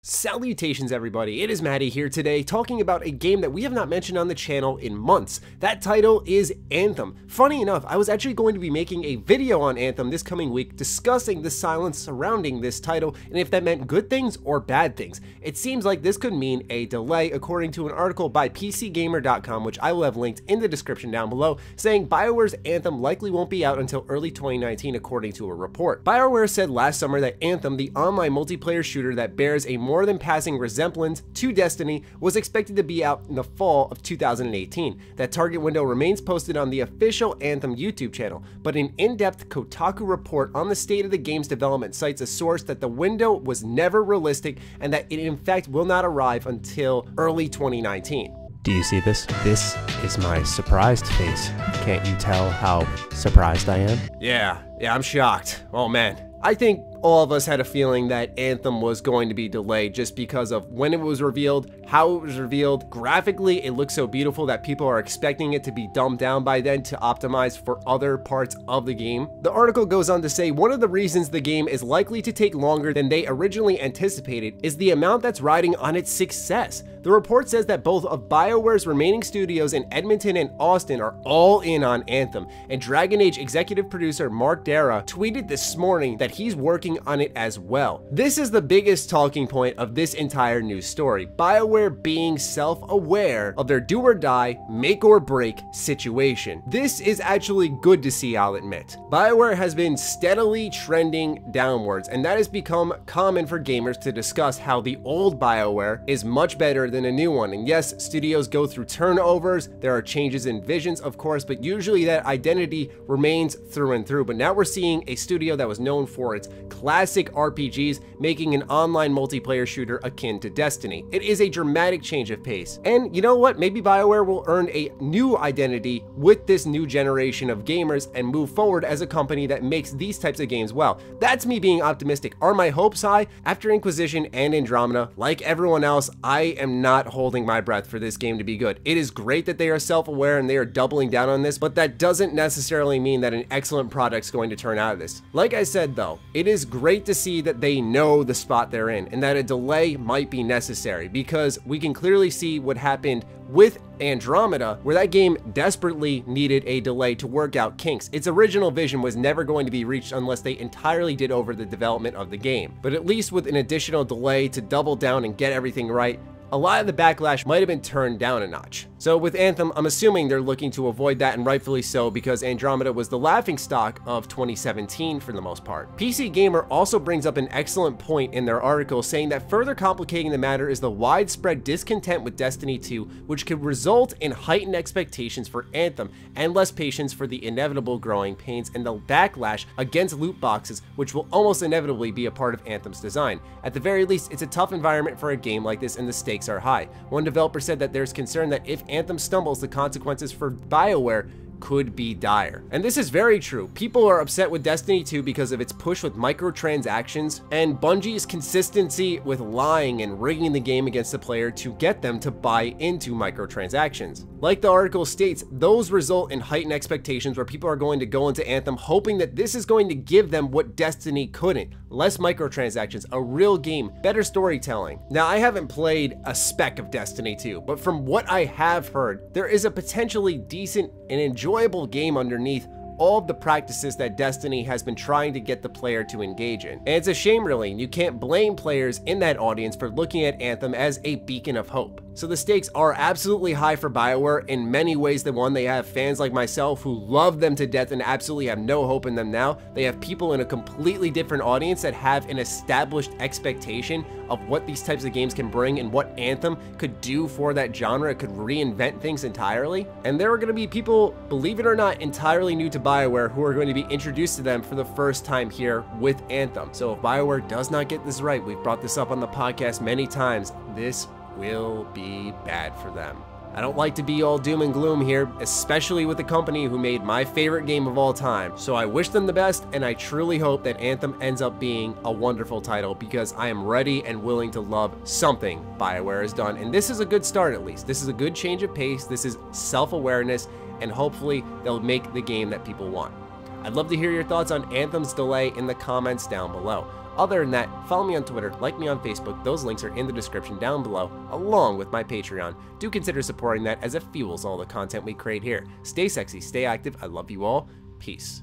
Salutations everybody, it is Matty here today talking about a game that we have not mentioned on the channel in months. That title is Anthem. Funny enough, I was actually going to be making a video on Anthem this coming week discussing the silence surrounding this title and if that meant good things or bad things. It seems like this could mean a delay according to an article by PCGamer.com, which I will have linked in the description down below, saying BioWare's Anthem likely won't be out until early 2019 according to a report. BioWare said last summer that Anthem, the online multiplayer shooter that bears a more than passing resemblance to Destiny, was expected to be out in the fall of 2018. That target window remains posted on the official Anthem YouTube channel, but an in-depth Kotaku report on the state of the game's development cites a source that the window was never realistic and that it in fact will not arrive until early 2019. Do you see this? This is my surprised face. Can't you tell how surprised I am? Yeah, I'm shocked. Oh man. I think all of us had a feeling that Anthem was going to be delayed just because of when it was revealed, how it was revealed. Graphically, it looks so beautiful that people are expecting it to be dumbed down by then to optimize for other parts of the game. The article goes on to say one of the reasons the game is likely to take longer than they originally anticipated is the amount that's riding on its success. The report says that both of BioWare's remaining studios in Edmonton and Austin are all in on Anthem, and Dragon Age executive producer Mark Dara tweeted this morning that he's working on it as well. This is the biggest talking point of this entire news story, BioWare being self-aware of their do-or-die, make-or-break situation. This is actually good to see, I'll admit. BioWare has been steadily trending downwards, and that has become common for gamers to discuss how the old BioWare is much better than a new one. And yes, studios go through turnovers, there are changes in visions of course, but usually that identity remains through and through. But now we're seeing a studio that was known for its classic RPGs making an online multiplayer shooter akin to Destiny. It is a dramatic change of pace. And you know what? Maybe BioWare will earn a new identity with this new generation of gamers and move forward as a company that makes these types of games well. That's me being optimistic. Are my hopes high? After Inquisition and Andromeda, like everyone else, I am not holding my breath for this game to be good. It is great that they are self-aware and they are doubling down on this, but that doesn't necessarily mean that an excellent product is going to turn out of this. Like I said though, it is great to see that they know the spot they're in and that a delay might be necessary, because we can clearly see what happened with Andromeda, where that game desperately needed a delay to work out kinks. Its original vision was never going to be reached unless they entirely did over the development of the game. But at least with an additional delay to double down and get everything right, a lot of the backlash might have been turned down a notch. So with Anthem, I'm assuming they're looking to avoid that, and rightfully so, because Andromeda was the laughingstock of 2017 for the most part. PC Gamer also brings up an excellent point in their article, saying that further complicating the matter is the widespread discontent with Destiny 2, which could result in heightened expectations for Anthem and less patience for the inevitable growing pains and the backlash against loot boxes, which will almost inevitably be a part of Anthem's design. At the very least, it's a tough environment for a game like this and the stakes are high. One developer said that there's concern that if Anthem stumbles, the consequences for BioWare could be dire. And this is very true. People are upset with Destiny 2 because of its push with microtransactions and Bungie's consistency with lying and rigging the game against the player to get them to buy into microtransactions. Like the article states, those result in heightened expectations where people are going to go into Anthem hoping that this is going to give them what Destiny couldn't. Less microtransactions, a real game, better storytelling. Now, I haven't played a speck of Destiny 2, but from what I have heard, there is a potentially decent and enjoyable game underneath all of the practices that Destiny has been trying to get the player to engage in. And it's a shame really, you can't blame players in that audience for looking at Anthem as a beacon of hope. So the stakes are absolutely high for BioWare in many ways than one. They have fans like myself who love them to death and absolutely have no hope in them now. They have people in a completely different audience that have an established expectation of what these types of games can bring and what Anthem could do for that genre. It could reinvent things entirely. And there are going to be people, believe it or not, entirely new to BioWare who are going to be introduced to them for the first time here with Anthem. So if BioWare does not get this right, we've brought this up on the podcast many times, this will be bad for them. I don't like to be all doom and gloom here, especially with the company who made my favorite game of all time. So I wish them the best, and I truly hope that Anthem ends up being a wonderful title, because I am ready and willing to love something BioWare has done. And this is a good start at least. This is a good change of pace. This is self-awareness, and hopefully they'll make the game that people want. I'd love to hear your thoughts on Anthem's delay in the comments down below. Other than that, follow me on Twitter, like me on Facebook, those links are in the description down below, along with my Patreon. Do consider supporting that as it fuels all the content we create here. Stay sexy, stay active, I love you all, peace.